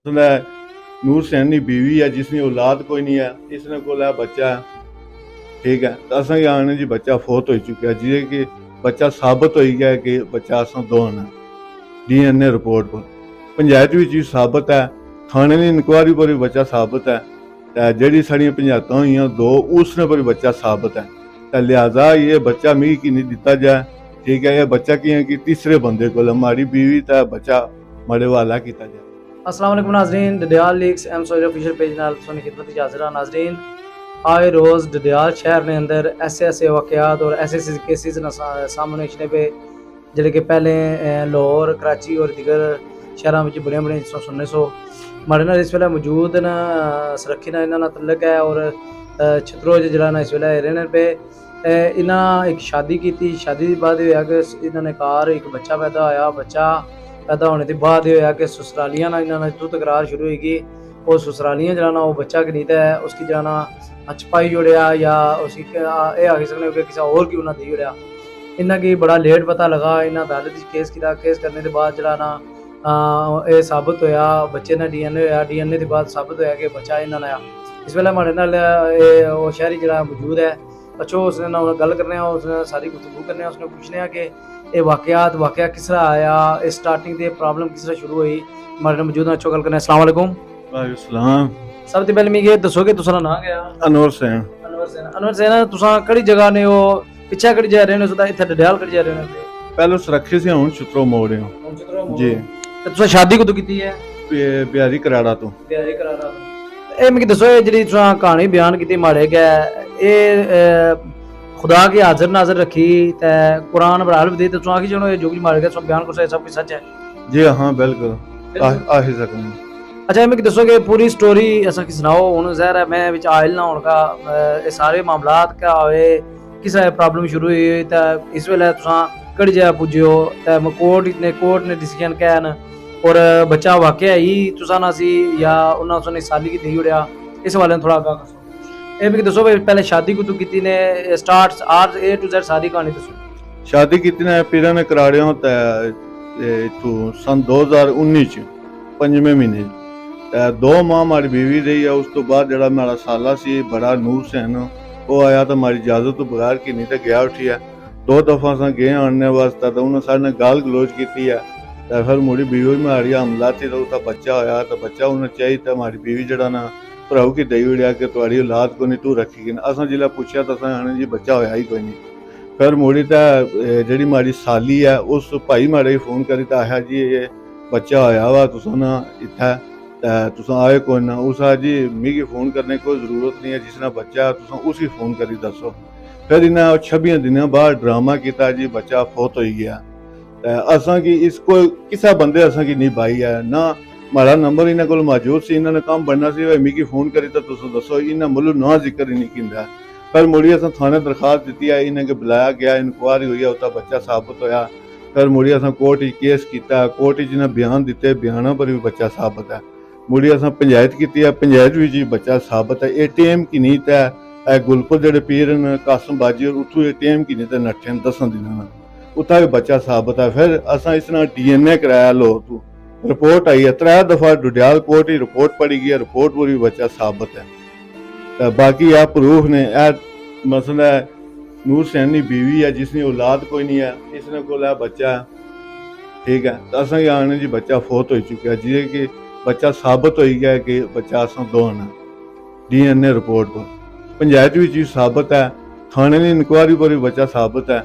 नूर हुसैन की बीवी है जिसकी औलाद कोई नहीं है, इसने को बच्चा है, ठीक है। तो असें आने जी बच्चा फौत हो चुका है, जिसे कि बच्चा साबित हो गया है कि बच्चा असा दोन है DNA रिपोर्ट पर। पंचायत भी चीज साबित है, थाने की इंक्वायरी पर भी बच्चा साबित है, जी साड़ियाँ पंचायत हुई दो उसने पर भी बच्चा साबित है। तो लिहाजा ये बच्चा मी की नहीं दिता जाए, ठीक है। ये बच्चा की है कि तीसरे बंदे को हमारी बीवी तो बच्चा हमारे वाला किया जाए। अस्सलाम वालेकुम नाजरीन, Dadyal leaks M Sohail official page नाल तुहाडी खिदमत विच हाज़िर हां। नाजरीन, आए रोज़ डडियाल शहर ने अंदर ऐसे वाक़यात और ऐसे केसेस सामने आने पे जेह्ड़े कि पहले लाहौर, कराची और दीगर शहरों में बड़े सुनने सो। हमारे नाल इस वेले मौजूद न सरखी नाल इन्हां नाल तल्लक है और छतरो जिहड़ा ना इस वेले रहने पे इन्हां एक शादी की। शादी के बाद होया कि इन्हां ने घर एक बच्चा पैदा होया। बच्चा पैदा होने के बाद होया कि ससुरालियां ना इन्हां तू तकरार शुरू होगी और ससुरालियां जरा ना वो बच्चा गनीता है उसकी जरा ना छपाई जोड़िया या उसकी ये आखी सकने कि किसी और की उन्हें दी जोड़िया। इन्हें की बड़ा लेट पता लगा, इन्हें अदालत केस किया। केस करने के बाद जरा ना ये साबित होया बच्चे ने DNA होया। DNA के बाद साबित होया कि बच्चा इन्हों ने आया। इस वेले हमारे नाल शहरी जरा मौजूद है, अच्छो उसने ना गल करने उसने सारी गुफ्तगू करने उसने पूछने कि ये वाकया किस तरह आया, इस स्टार्टिंग से प्रॉब्लम किस तरह शुरू हुई। हमारे नाल मौजूद अच्छो गल करने। अस्सलाम वालेकुम। वालेकुम सलाम। सब तो पहले मिगी दसो कि तुसां नाम क्या? अनवर हुसैन। अनवर हुसैन, तुसां केड़ी जगह ने हो, पिछे केड़ी जगह रहने हो, इत्थे डडियाल केड़ी जगह रहने हो? पहले सुरक्षी से हुन छतरो मोड़ हो जी। ते तुसां शादी कदों कीती है? बिहारी कराड़ा तो। बिहारी कराड़ा तो। ए मिगी दसो ये जेह्ड़ी तुसां कहानी बयान कीती माड़े गै ए खुदा की हाजिर नाजर रखी ते कुरान बराल दी ते तुसां की जनो ये जो कुछ मारे गए सब बयान कर सब कुछ सच है? जी हाँ बिल्कुल आही सकने। अच्छा मिगी दसो कि पूरी स्टोरी असा की सुनाओ। हुन ज़ाहिर है मैं विच आयल ना होने का ये सारे मामलात क्या होए, किस प्रॉब्लम शुरू हुई ते इस वेले तुसां केड़ी जगह पुज्जे हो ते कोर्ट ने डिसीजन क्या है और बच्चा वाकई ही तुसां ना सी या उन्हां तुसां साली की देई ओड़िया, इस वाले थोड़ा आगाह दसो। ए मिगी दसो भाई पहले शादी कुतू कीती ने, स्टार्ट आर ए टू जेड सारी कहानी दसो। शादी कीती ने पीरा ने कराड़ियों ते इथू सन 2019 च 5वें महीने 2 माह हमारी बीवी रही है। उस तो बाद जड़ा मेरा साला सी बड़ा नूर हुसैन वो आया तो हमारी इजाजत तो बगैर की नहीं तो गया उठी है। 2 दफा अस गए आने वास्ते तो उन्हें सारे गाल गलोच की है। तो फिर मुड़ी बीवी में हमारी हमला थी तो उसका बच्चा होया तो बच्चा उन्हें चाहिए तो हमारी बीवी जड़ा ना भराऊ की दई उड़िया कि तुम्हारी औलाद को नहीं तू रखी कि असा जिला पूछा तो आने जी बच्चा होया ही कोई नहीं। फिर मुड़ी तो जी हमारी साली है उस भाई मारे फोन करी तो आया जी ये बच्चा होया वा तुसा ना इत्थे तुसा आए कोई ना। उस जी मिगी फोन करने की कोई जरूरत नहीं है, जिसना बच्चा तुसा उसी फोन करी दसो। फिर इन्हें 26 दिनों बाद ड्रामा किया जी बच्चा फौत हो गया। असा की इसको किसा बंदे असा की नहीं पाई है ना, हमारा नंबर इन्होंने को मौजूद सी, इन्होंने काम बनना सी मिगी फोन करी तो तुम दसो। इन्हें मुल्लू ना जिक्र ही नहीं किया। फिर मुड़ी अस थाने दरखास्त दी है, इन्हें बुलाया गया, इंक्वायरी हुई है, उसका बच्चा साबित होया। फिर मुड़ी अस कोर्ट केस किया, कोर्ट इन्हें बयान दिते, बयानों पर भी बच्चा साबित है। मुड़ी अस पंचायत की है, पंचायत भी बच्चा साबित है। ATM की नीत है गुलपुर जड़े पीर न कासम बाजी और उतू ATM की नीत नठे 10 दिन उतना भी बच्चा साबित है। फिर अस इस DNA कराया लो तू रिपोर्ट आई है, 3 दफा डडियाल कोर्ट ही रिपोर्ट पड़ी गई है, रिपोर्ट पर भी बच्चा साबित है। तो बाकी यह प्रूफ ने मसला नूर हुसैन की बीवी है जिसकी औलाद कोई नहीं है, इसने को बच्चा है, ठीक है। तो असा आने जी बच्चा फौत हो चुका है, जिसे कि बच्चा साबित हो गया कि बच्चा असा दोन है DNA रिपोर्ट पर। पंचायत भी चीज साबित है, थाने की इंक्वायरी पर भी बच्चा साबित है,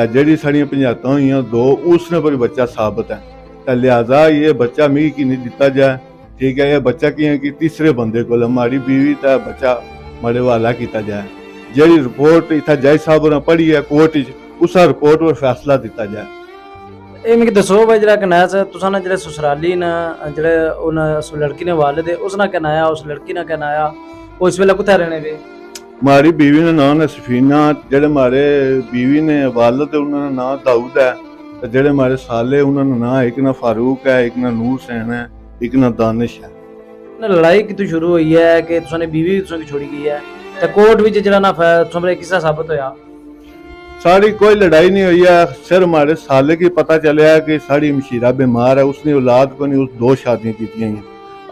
जी साड़ियाँ पंचायत हुई 2 उसने पर भी बच्चा साबित है। तो लिहाजा ये बच्चा मिगी की नहीं दिता जाए, ठीक है। ये बच्चा की है कि तीसरे बंदे को हमारी बीवी तो बच्चा हमारे वाला किया जाए। जी रिपोर्ट इतना जज साहब ने पढ़ी है कोर्ट उस रिपोर्ट पर फैसला दिता जाए। ये मिगी दसो भाई जरा कनाया से तुसा ना जेह्ड़े ससुराली न जेह्ड़े उन उस लड़की ने वाले दे उसना कनाया उस लड़की ने कनाया वो इस वेले कुत्थे रहने पे? हमारी बीवी ने नाम है सफीना, जेड़े हमारे बीवी ने वालद उन्होंने नाम दाऊद है, तो जेड़े हमारे साले उन्होंने नाम एक ना फारूक है, एक ना नूर हुसैन है, एक ना दानिश है। ना लड़ाई कितों शुरू हुई है कि तुसाने बीवी तुसा की छोड़ी गई है ते कोर्ट विच जेड़ा ना तुमरे किस्सा साबित होया? साड़ी कोई लड़ाई नहीं हुई है, सिर्फ हमारे साले की पता चलिया कि साड़ी मशीरा बीमार है, उसने औलाद को नहीं उस 2 शादियां की हैं।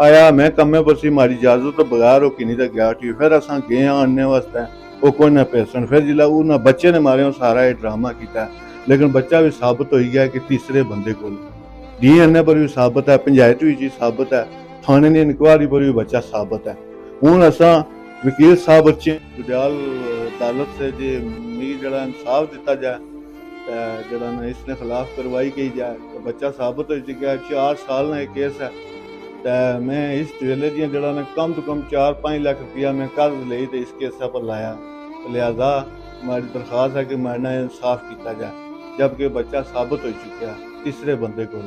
आया मैं कम्मे पर सी मारी इजाजत तो बगैर वो किन्नी तक गया उठी फिर असां गए आने वास्ते वो कोई ना पेसन फिर जिला उन्हें बच्चे ने मारे सारा ये ड्रामा किया लेकिन बच्चा भी साबित हो गया कि तीसरे बंदे को DNA पर भी साबित है पंचायत भी साबित है थाने की इंक्वायरी पर भी बच्चा साबित है हूँ असा वकील साहब बच्चे डडियाल अदालत से जे मिगी जरा इंसाफ दिता जाए जरा ना इसने खिलाफ कार्रवाई की जाए तो बच्चा साबित हो चुका 4 साल ना केस है तो मैं इस वेले दियां जरा ना कम तो कम 4-5 लाख रुपया मैं कर्ज ले तो इस केस पर लाया लिहाजा हमारी दरख्वास्त है कि मेरे इंसाफ किया जाए जबकि बच्चा साबित हो चुका है तीसरे बंदे को